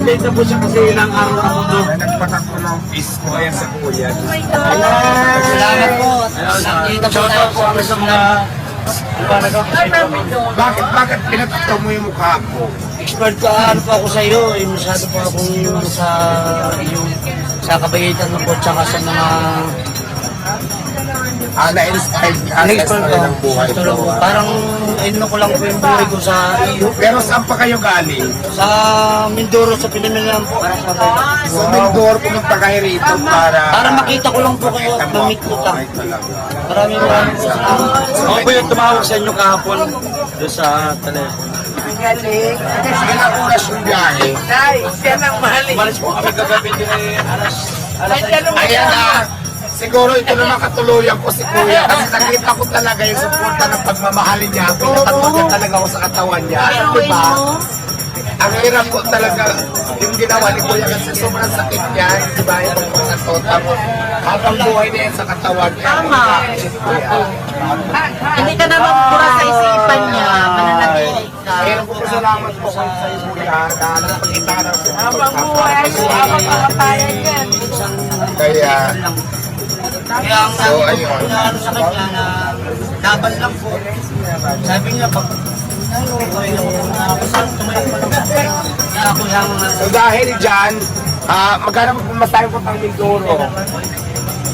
Dito po siya kasi ilang araw na po doon. Nagpatak ko ng isko. Ayan sa kuya. Salamat po. Nakita po tayo po ang sa mga... Bakit pinatato mo yung mukha ko? Expert ka, ano po ako sa iyo. Masyado po akong sa kabayitan mo po, tsaka sa mga... Na-inspired ng buhay ko. Parang ino ko lang po yung buhay ko sa iyo. Pero saan pa kayo galing? Sa Mindoro, sa Pinamilan po. Sa Mindoro, pumunta kayo rito para makita ko lang po kayo at mamit ko lang. Maraming po salamat. Ako po yung tumawag sa inyo kahapon doon sa telephone. galing. Ilang oras yung biyahe? Ay, siya nang mahali. Umalis po kami kagabi din alas Ayan na. Siguro ito na makatuluyan ko si Kuya kasi nakita ko talaga yung suporta ng pagmamahali niya. Pinatato niya talaga ako sa katawan niya. Diba? Ang hirap ko talaga yung ginawa ni Kuya kasi sobrang sakit niya. Diba? Yung pagkakato. Tapos habang buhay niya yan sa katawan niya. Tama. Hindi ka naman pura sa isipan niya. Mananatili ka. Kaya po salamat po sa iyo Kuya na napagkita ka ng Habang buhay, habang makatayan yan. Kaya Kaya ang So, ayun. ano sa kanya na laban lang po. Sabi niya, pag kaya ako yung so dahil dyan, magkano po masahe po pang Mindoro?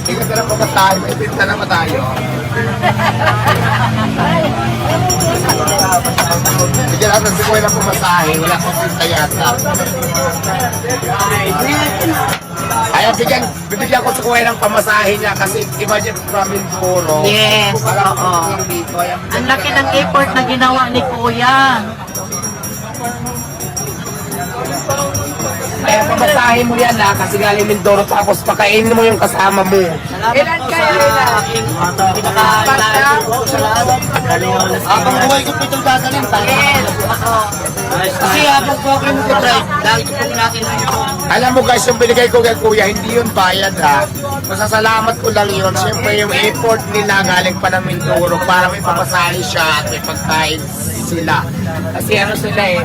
Hindi ka na pagkatayo, may pinta naman tayo. Bigyan natin si Kuya na pumasahe, wala pang pinta yata. Kaya bibigyan ko si Kuya ng pamasahe niya kasi imagine from Mindoro. Yes, oo. Ang laki ng effort na ginawa ni Kuya. Kaya pamasahe mo yan kasi galing Mindoro tapos pakainin mo yung kasama mo. Ilan kayo? habang buhay ko po itong dadalhin. Yes, oo. Kasi habang po ako yung drive, lagi ko po natin Alam mo guys, yung binigay ko kay Kuya, hindi yun bayad ha. Masasalamat ko lang yun. Siyempre yung effort nila galing pa ng Mindoro para may pamasahe siya at may pagkain sila. Kasi ano sila eh,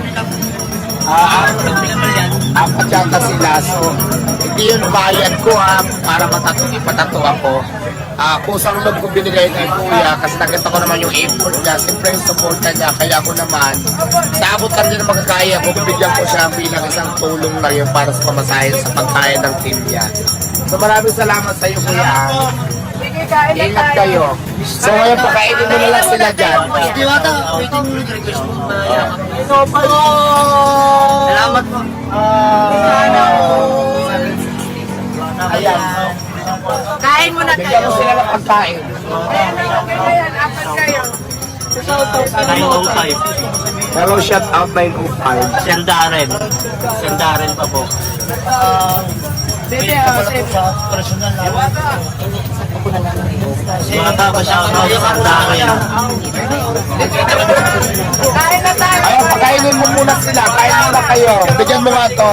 apat yata sila. So, hindi yun bayad ko ha, para ipatato ako. Kusang loob ko binigay kay Kuya kasi nakita ko naman yung effort niya. Siyempre yung support niya, kaya ako naman, sa abot lang din na magkakaya ko, bibigyan ko siya bilang isang tulong lang yun para sa pamasahin sa pagkain ng team niya. So maraming salamat sa iyo Kuya. Sige, kain na Ingat tayo. kayo. So ngayon pakainin mo na lang sila dyan. Diwata, waiting mo nag-request mo. Salamat po. Ayan. Kain muna Bigyan kayo. mo sila ng pagkain. Ayan, okay na yan. Apat kayo. 905. Hello, shout out 905. Sendaren pa po. Bebe, Personal na. Mga pa siya ako Sendaren. kain na tayo. Ayun, pakainin mo muna sila. Kain muna kayo. Bigyan mo nga to.